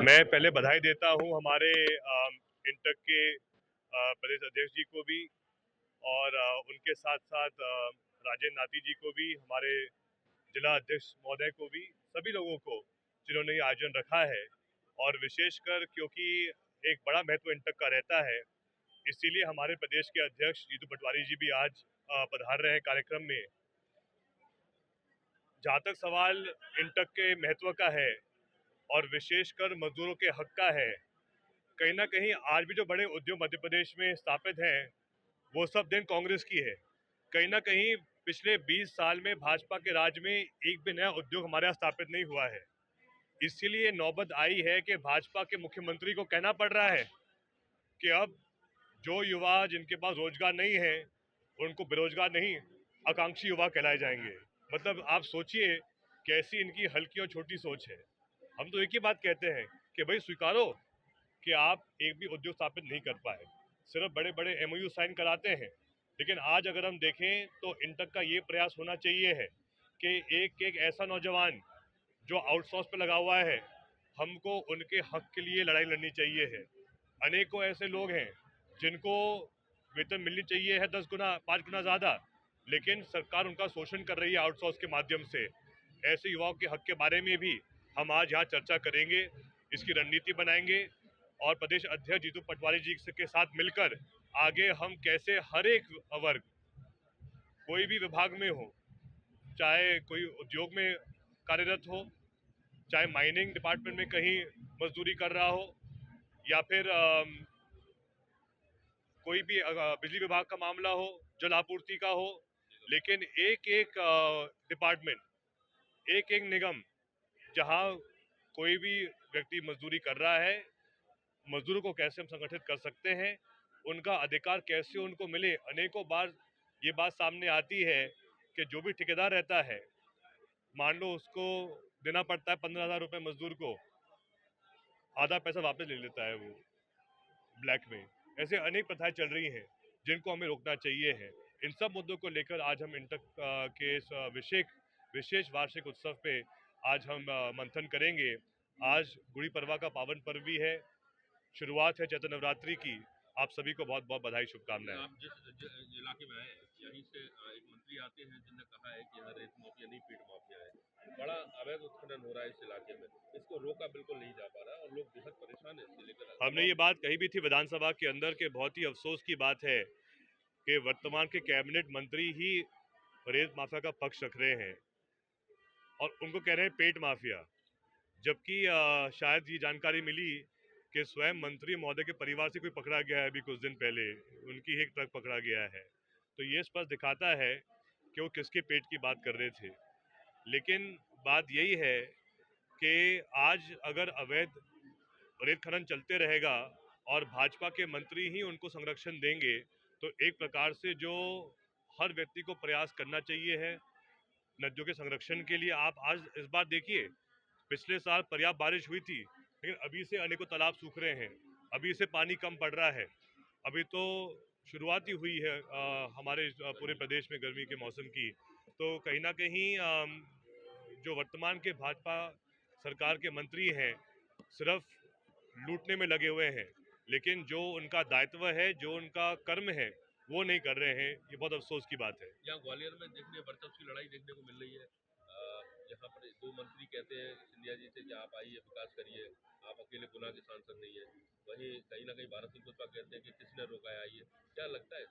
मैं पहले बधाई देता हूं हमारे इंटक के प्रदेश अध्यक्ष जी को भी और उनके साथ साथ राजेंद्र नाती जी को भी, हमारे जिला अध्यक्ष महोदय को भी, सभी लोगों को जिन्होंने ये आयोजन रखा है। और विशेषकर क्योंकि एक बड़ा महत्व इंटक का रहता है, इसीलिए हमारे प्रदेश के अध्यक्ष जीतू पटवारी जी भी आज पधार रहे हैं कार्यक्रम में। जहाँ तक सवाल इंटक के महत्व का है और विशेषकर मजदूरों के हक का है, कहीं ना कहीं आज भी जो बड़े उद्योग मध्य प्रदेश में स्थापित हैं, वो सब देन कांग्रेस की है। कहीं ना कहीं पिछले 20 साल में भाजपा के राज में एक भी नया उद्योग हमारे यहाँ स्थापित नहीं हुआ है। इसीलिए नौबत आई है कि भाजपा के मुख्यमंत्री को कहना पड़ रहा है कि अब जो युवा जिनके पास रोजगार नहीं है, उनको बेरोजगार नहीं, आकांक्षी युवा कहलाए जाएंगे। मतलब आप सोचिए कैसी इनकी हल्की और छोटी सोच है। हम तो एक ही बात कहते हैं कि भाई स्वीकारो कि आप एक भी उद्योग स्थापित नहीं कर पाए, सिर्फ बड़े बड़े एमओयू साइन कराते हैं। लेकिन आज अगर हम देखें तो इंटक का ये प्रयास होना चाहिए है कि एक एक ऐसा नौजवान जो आउटसोर्स पे लगा हुआ है, हमको उनके हक के लिए लड़ाई लड़नी चाहिए है। अनेकों ऐसे लोग हैं जिनको वेतन मिलनी चाहिए है 10 गुना 5 गुना ज़्यादा, लेकिन सरकार उनका शोषण कर रही है आउटसोर्स के माध्यम से। ऐसे युवाओं के हक के बारे में भी हम आज यहाँ चर्चा करेंगे, इसकी रणनीति बनाएंगे और प्रदेश अध्यक्ष जीतू पटवारी जी के साथ मिलकर आगे हम कैसे हर एक वर्ग, कोई भी विभाग में हो, चाहे कोई उद्योग में कार्यरत हो, चाहे माइनिंग डिपार्टमेंट में कहीं मजदूरी कर रहा हो, या फिर कोई भी बिजली विभाग का मामला हो, जल आपूर्ति का हो, लेकिन एक एक डिपार्टमेंट, एक एक निगम जहां कोई भी व्यक्ति मजदूरी कर रहा है, मजदूरों को कैसे हम संगठित कर सकते हैं, उनका अधिकार कैसे उनको मिले। अनेकों बार ये बात सामने आती है कि जो भी ठेकेदार रहता है, मान लो उसको देना पड़ता है 15,000 रुपये मजदूर को, आधा पैसा वापस ले लेता है वो ब्लैक में। ऐसे अनेक प्रथाएं चल रही हैं जिनको हमें रोकना चाहिए है। इन सब मुद्दों को लेकर आज हम इंटक के इस विशेष वार्षिक उत्सव पे आज हम मंथन करेंगे। आज गुड़ी पड़वा का पावन पर्व भी है, शुरुआत है चैत्र नवरात्रि की। आप सभी को बहुत बहुत बधाई, शुभकामनाएं। आप जिस इलाके में आए यहीं से एक मंत्री आते हैं जिनने कहा है कि यहाँ रेत माफिया नहीं पीट माफिया है। बड़ा अवैध उत्खनन हो रहा है इस इलाके में, इसको रोका बिल्कुल नहीं जा पा रहा और लोग बेहद परेशान है इससे लेकर। हमने ये बात कही भी थी विधानसभा के अंदर के बहुत ही अफसोस की बात है कि वर्तमान के कैबिनेट मंत्री ही रेत माफिया का पक्ष रख रहे हैं और उनको कह रहे हैं पेट माफिया, जबकि शायद ये जानकारी मिली कि स्वयं मंत्री महोदय के परिवार से कोई पकड़ा गया है अभी कुछ दिन पहले, उनकी एक ट्रक पकड़ा गया है। तो ये स्पष्ट दिखाता है कि वो किसके पेट की बात कर रहे थे। लेकिन बात यही है कि आज अगर अवैध रेत खनन चलते रहेगा और भाजपा के मंत्री ही उनको संरक्षण देंगे, तो एक प्रकार से जो हर व्यक्ति को प्रयास करना चाहिए है नदियों के संरक्षण के लिए। आप आज इस बार देखिए, पिछले साल पर्याप्त बारिश हुई थी, लेकिन अभी से अनेकों तालाब सूख रहे हैं, अभी से पानी कम पड़ रहा है। अभी तो शुरुआत ही हुई है हमारे पूरे प्रदेश में गर्मी के मौसम की। तो कहीं ना कहीं जो वर्तमान के भाजपा सरकार के मंत्री हैं, सिर्फ लूटने में लगे हुए हैं, लेकिन जो उनका दायित्व है, जो उनका कर्म है, वो नहीं कर रहे हैं। ये बहुत अफसोस की बात है। यहाँ ग्वालियर में देखने वर्चस्व की लड़ाई देखने को मिल रही है। यहाँ पर दो मंत्री कहते हैं सिंधिया जी से कि आप आइए विकास करिए, आप अकेले गुना के सांसद नहीं है। वहीं कहीं ना कहीं भारत सिंह पुष्पा कहते हैं कि किसने रोका है, आइए। क्या लगता है?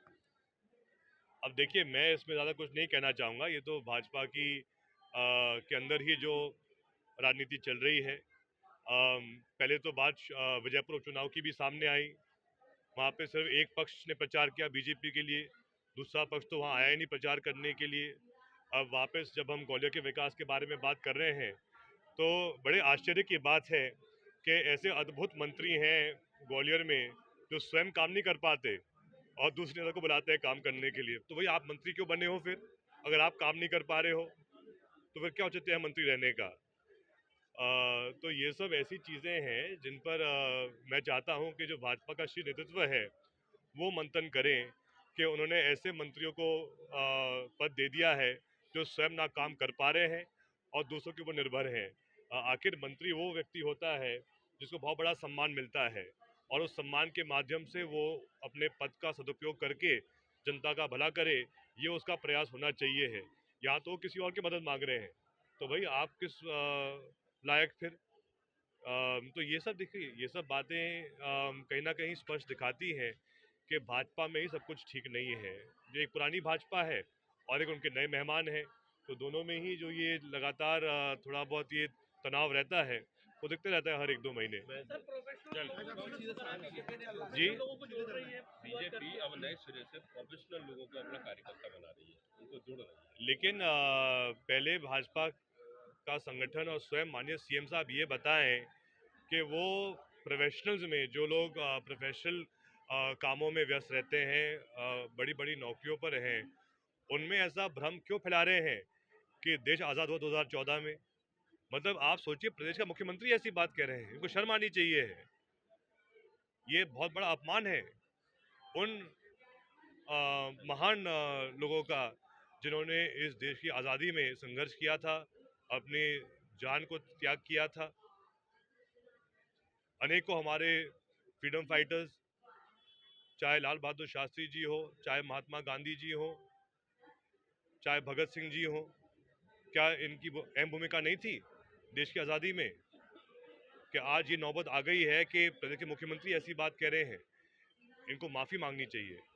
अब देखिए, मैं इसमें ज़्यादा कुछ नहीं कहना चाहूँगा। ये तो भाजपा की के अंदर ही जो राजनीति चल रही है। पहले तो बात विजयपुर उपचुनाव की भी सामने आई। वहाँ पे सिर्फ एक पक्ष ने प्रचार किया बीजेपी के लिए, दूसरा पक्ष तो वहाँ आया ही नहीं प्रचार करने के लिए। अब वापस जब हम ग्वालियर के विकास के बारे में बात कर रहे हैं, तो बड़े आश्चर्य की बात है कि ऐसे अद्भुत मंत्री हैं ग्वालियर में जो स्वयं काम नहीं कर पाते और दूसरे नेता को बुलाते हैं काम करने के लिए। तो भाई आप मंत्री क्यों बने हो फिर, अगर आप काम नहीं कर पा रहे हो तो फिर क्या औचित्य है मंत्री रहने का। तो ये सब ऐसी चीज़ें हैं जिन पर मैं चाहता हूं कि जो भाजपा का शीर्ष नेतृत्व है वो मंथन करें कि उन्होंने ऐसे मंत्रियों को पद दे दिया है जो स्वयं ना काम कर पा रहे हैं और दूसरों के ऊपर निर्भर हैं। आखिर मंत्री वो व्यक्ति होता है जिसको बहुत बड़ा सम्मान मिलता है, और उस सम्मान के माध्यम से वो अपने पद का सदुपयोग करके जनता का भला करे, ये उसका प्रयास होना चाहिए है। या तो किसी और की मदद मांग रहे हैं, तो भाई आप किस लायक फिर। तो ये सब देखिए, ये सब बातें कहीं ना कहीं स्पष्ट दिखाती हैं कि भाजपा में ही सब कुछ ठीक नहीं है। जो एक पुरानी भाजपा है और एक उनके नए मेहमान हैं, तो दोनों में ही जो ये लगातार थोड़ा बहुत ये तनाव रहता है, वो दिखते रहता है हर 1-2 महीने। जी, बीजेपी अब नए सिरे से प्रोफेशनल लोगों को अपना कार्यकर्ता बना रही है, उनको जोड़ रही है। लेकिन पहले भाजपा का संगठन और स्वयं माननीय सीएम साहब ये बताएं कि वो प्रोफेशनल्स में जो लोग प्रोफेशनल कामों में व्यस्त रहते हैं, बड़ी बड़ी नौकरियों पर हैं, उनमें ऐसा भ्रम क्यों फैला रहे हैं कि देश आज़ाद हुआ 2014 में। मतलब आप सोचिए, प्रदेश का मुख्यमंत्री ऐसी बात कह रहे हैं, इनको शर्म आनी चाहिए है। ये बहुत बड़ा अपमान है उन महान लोगों का जिन्होंने इस देश की आज़ादी में संघर्ष किया था, अपनी जान को त्याग किया था। अनेकों हमारे फ्रीडम फाइटर्स, चाहे लाल बहादुर शास्त्री जी हो, चाहे महात्मा गांधी जी हो, चाहे भगत सिंह जी हो, क्या इनकी अहम भूमिका नहीं थी देश की आज़ादी में? कि आज ये नौबत आ गई है कि प्रदेश के मुख्यमंत्री ऐसी बात कह रहे हैं, इनको माफ़ी मांगनी चाहिए।